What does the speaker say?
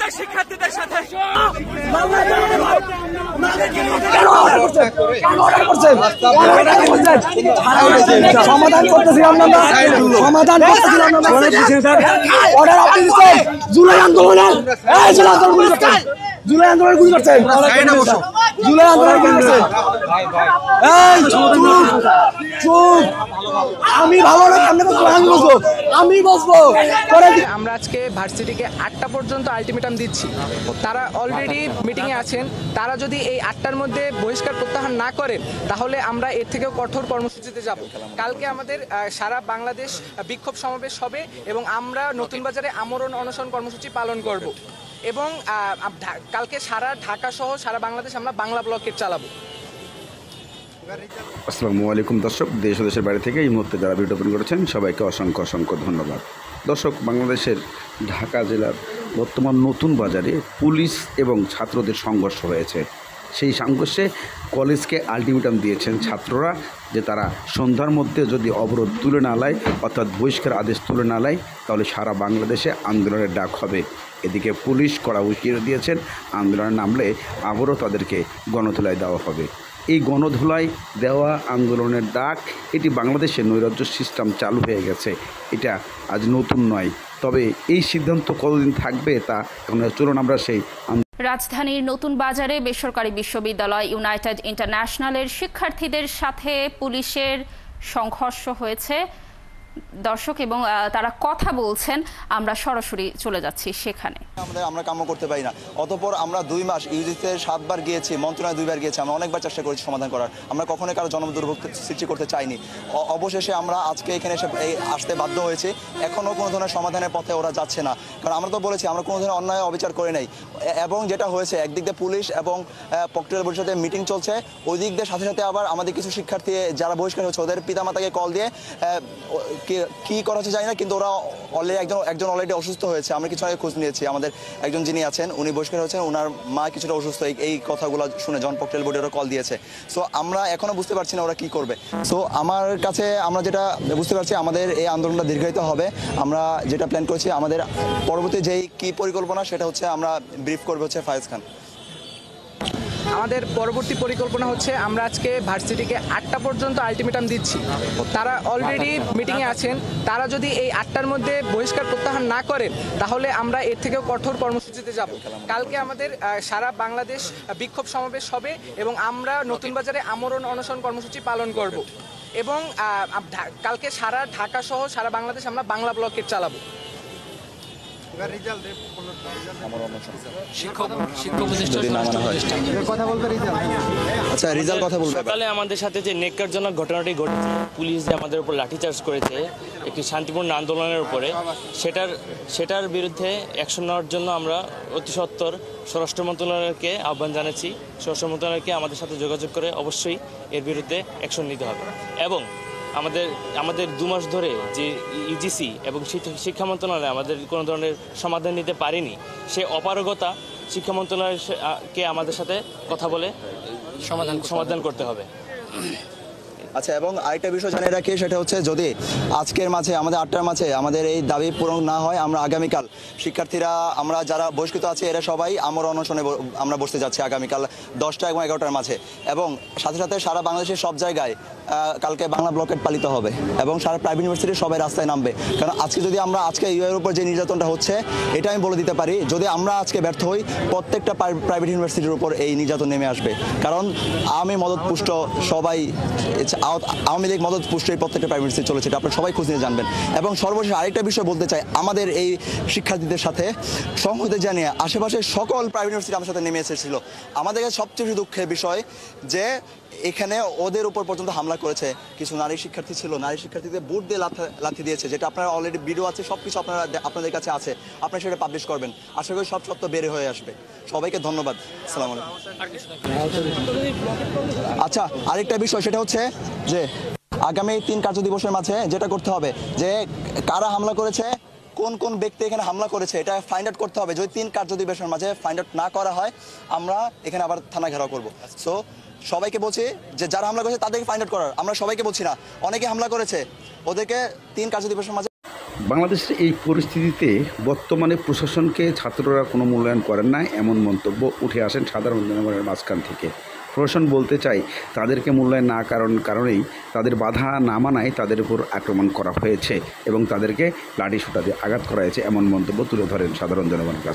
প্রত্যেক শিক্ষার্থীদের সাথে সমাধান করতেছিলাম না, সমাধান করতেছিলাম না। অর্ডার আপনি দিচ্ছেন জুলাই আন্দোলনের, জুলাই আন্দোলন গুলি করছেন, জুলাই আন্দোলন গুলি করছেন। আমি ভালো না, আমি বসবো। আমরা আজকে ভার্সিটিকে 8টা পর্যন্ত আলটিমেটাম দিচ্ছি। তারা অলরেডি মিটিংয়ে আছেন। তারা যদি এই 8টার মধ্যে বহিষ্কার প্রত্যাহার না করেন তাহলে আমরা এর থেকেও কঠোর কর্মসূচিতে যাব। কালকে আমাদের সারা বাংলাদেশ বিক্ষোভ সমাবেশ হবে এবং আমরা নতুন বাজারে আমরণ অনশন কর্মসূচি পালন করব এবং কালকে সারা ঢাকা সহ সারা বাংলাদেশ আমরা বাংলা ব্লকেট চালাবো। আসসালামু আলাইকুম দর্শক, দেশ ও দেশের বাইরে থেকে এই মুহূর্তে যারা ভিডিও ওপেন করেছেন সবাইকে অসংখ্য অসংখ্য ধন্যবাদ। দর্শক, বাংলাদেশের ঢাকা জেলার বর্তমান নতুন বাজারে পুলিশ এবং ছাত্রদের সংঘর্ষ হয়েছে। সেই সংঘর্ষে কলেজকে আলটিমেটাম দিয়েছেন ছাত্ররা যে তারা সন্ধ্যার মধ্যে যদি অবরোধ তুলে না নেয়, অর্থাৎ বহিষ্কার আদেশ তুলে না নেয়, তাহলে সারা বাংলাদেশে আন্দোলনের ডাক হবে। এদিকে পুলিশ কড়া হুঁশিয়ারি দিয়েছেন, আন্দোলনে নামলে আবারও তাদেরকে গণধোলাই দেওয়া হবে। এই গণধোলাই দেওয়া আন্দোলনের ডাক, এটি বাংলাদেশের নৈরাজ্য সিস্টেম চালু হয়ে গেছে, এটা আজ নতুন নয়। তবে এই সিদ্ধান্ত কতদিন থাকবে তা এখন চলুন আমরা সেই রাজধানীর নতুন বাজারে বেসরকারি বিশ্ববিদ্যালয় ইউনাইটেড ইন্টারন্যাশনালের শিক্ষার্থীদের সাথে পুলিশের সংঘর্ষ হয়েছে দর্শক, এবং তারা কথা বলছেন। আমরা সরাসরি চলে যাচ্ছি সেখানে। আমরা কাম্য করতে পারি না। অতঃপর আমরা 2 মাস ইউজিতে 7 বার গিয়েছি, মন্ত্রণালয়ে 2 বার গিয়েছি, আমরা অনেকবার চেষ্টা করেছি সমাধান করার। আমরা কখনোই কারো জনদুর্ভোগ সৃষ্টি করতে চাইনি। অবশেষে আমরা আজকে এখানে এসে আসতে বাধ্য হয়েছি। এখনও কোনো ধরনের সমাধানের পথে ওরা যাচ্ছে না, কারণ আমরা তো বলেছি আমরা কোনো ধরনের অন্যায় অবিচার করে নাই। এবং যেটা হয়েছে, একদিক দিয়ে পুলিশ এবং প্রক্টরিয়াল পরিষদের মিটিং চলছে, ওই দিক দিয়ে সাথে সাথে আবার আমাদের কিছু শিক্ষার্থী যারা বহিষ্কার হচ্ছে ওদের পিতামাতাকে কল দিয়ে কি করা হচ্ছে জানি না, কিন্তু ওরা অলরেডি একজন অলরেডি অসুস্থ হয়েছে। আমরা কিছু আগে খোঁজ নিয়েছি, আমাদের একজন যিনি আছেন উনি বহিষ্কার হয়েছেন, ওনার মা কিছুটা অসুস্থ। এই কথাগুলো শুনে জন প্রক্টরিয়াল বোর্ডে ওরা কল দিয়েছে। সো আমরা এখনো বুঝতে পারছি না ওরা কি করবে। সো আমার কাছে আমরা যেটা বুঝতে পারছি, আমাদের এই আন্দোলনটা দীর্ঘায়িত হবে। আমরা যেটা প্ল্যান করছি, আমাদের পরবর্তী যেই কি পরিকল্পনা সেটা হচ্ছে আমরা ব্রিফ করবে হচ্ছে ফায়েজ খান। আমাদের পরবর্তী পরিকল্পনা হচ্ছে আমরা আজকে ভার্সিটিকে 8টা পর্যন্ত আলটিমেটাম দিচ্ছি। তারা অলরেডি মিটিংয়ে আছেন। তারা যদি এই 8টার মধ্যে বহিষ্কার প্রত্যাহার না করেন তাহলে আমরা এর থেকেও কঠোর কর্মসূচিতে যাব। কালকে আমাদের সারা বাংলাদেশ বিক্ষোভ সমাবেশ হবে এবং আমরা নতুন বাজারে আমরণ অনশন কর্মসূচি পালন করব এবং কালকে সারা ঢাকা সহ সারা বাংলাদেশ আমরা বাংলা ব্লকেট চালাবো। সকালে আমাদের সাথে যে নেককারজনক ঘটনাটি ঘটেছে, পুলিশ যে আমাদের উপর লাঠিচার্জ করেছে একটি শান্তিপূর্ণ আন্দোলনের উপরে, সেটার বিরুদ্ধে অ্যাকশন নেওয়ার জন্য আমরা অতি সত্বর স্বরাষ্ট্র মন্ত্রণালয়কে আহ্বান জানাচ্ছি। স্বরাষ্ট্র মন্ত্রণালয়কে আমাদের সাথে যোগাযোগ করে অবশ্যই এর বিরুদ্ধে অ্যাকশন নিতে হবে। এবং আমাদের 2 মাস ধরে যে ইউজিসি এবং শিক্ষা মন্ত্রণালয় আমাদের কোনো ধরনের সমাধান নিতে পারেনি, সে অপারগতা শিক্ষা মন্ত্রণালয়কে আমাদের সাথে কথা বলে সমাধান করতে হবে। আচ্ছা, এবং আরেকটা বিষয় জানিয়ে রাখি, সেটা হচ্ছে যদি আজকের মাঝে আমাদের 8টার মাঝে আমাদের এই দাবি পূরণ না হয়, আমরা আগামীকাল শিক্ষার্থীরা আমরা যারা বহিষ্কৃত আছি এরা সবাই আমরণ অনশনে আমরা বসতে যাচ্ছি আগামীকাল 10টা এবং 11টার মাঝে। এবং সাথে সাথে সারা বাংলাদেশের সব জায়গায় কালকে বাংলা ব্লকেট পালিত হবে এবং সারা প্রাইভেট ইউনিভার্সিটির সবাই রাস্তায় নামবে। কারণ আজকে ইউএর উপর যে নির্যাতনটা হচ্ছে, এটা আমি বলে দিতে পারি, যদি আমরা আজকে ব্যর্থ হই প্রত্যেকটা প্রাইভেট ইউনিভার্সিটির উপর এই নির্যাতন নেমে আসবে। কারণ আমি মদতপুষ্ট সবাই, আওয়ামী লীগ মদত পুষ্ট এই প্রত্যেকটা প্রাইভেট ইউনিভার্সিটি চলেছে, এটা আপনারা সবাই খোঁজ নিয়ে জানবেন। এবং সর্বশেষ আরেকটা বিষয় বলতে চাই, আমাদের এই শিক্ষার্থীদের সাথে সংহতি জানিয়ে আশেপাশের সকল প্রাইভেট ইউনিভার্সিটি আমার সাথে নেমে এসেছিল। আমাদের কাছে সবচেয়ে বেশি দুঃখের বিষয় যে এখানে ওদের উপর পর্যন্ত হামলা করেছে কিছু নারী শিক্ষার্থী ছিল, নারী শিক্ষার্থীদের বুট দিয়ে লাথি দিয়েছে, যেটা আপনারা অলরেডি ভিডিও আছে, সব কিছু আপনাদের কাছে আছে, আপনারা সেটা পাবলিশ করবেন। আশা করি সব সত্য বের হয়ে আসবে। সবাইকে ধন্যবাদ। আসসালামু আলাইকুম। আচ্ছা, আরেকটা বিষয় সেটা হচ্ছে যে আগামী 3 কার্য দিবসের মাঝে যেটা করতে হবে, যে কারা হামলা করেছে, কোন কোন ব্যক্তি এখানে হামলা করেছে, এটা ফাইন্ড আউট করতে হবে। যদি 3 কার্য দিবসের মাঝে ফাইন্ড আউট না করা হয়, আমরা এখানে আবার থানা ঘেরাও করবো। সো সবাইকে বলছি যে যারা হামলা করেছে তাদেরকে ফাইন্ড আউট করার, আমরা সবাইকে বলছি না, অনেকে হামলা করেছে, ওদেরকে 3 কার্য দিবসের মাঝে। বাংলাদেশের এই পরিস্থিতিতে বর্তমানে প্রশাসনকে ছাত্ররা কোনো মূল্যায়ন করেন না, এমন মন্তব্য উঠে আসেন সাধারণ জনগণের মাঝখান থেকে। প্রশাসন বলতে চাই তাদেরকে মূল্যায়ন না কারণেই তাদের বাধা না মানায় তাদের উপর আক্রমণ করা হয়েছে এবং তাদেরকে লাঠি সোঁটা দিয়ে আঘাত করা হয়েছে, এমন মন্তব্য তুলে ধরেন সাধারণ জনগণের কাছ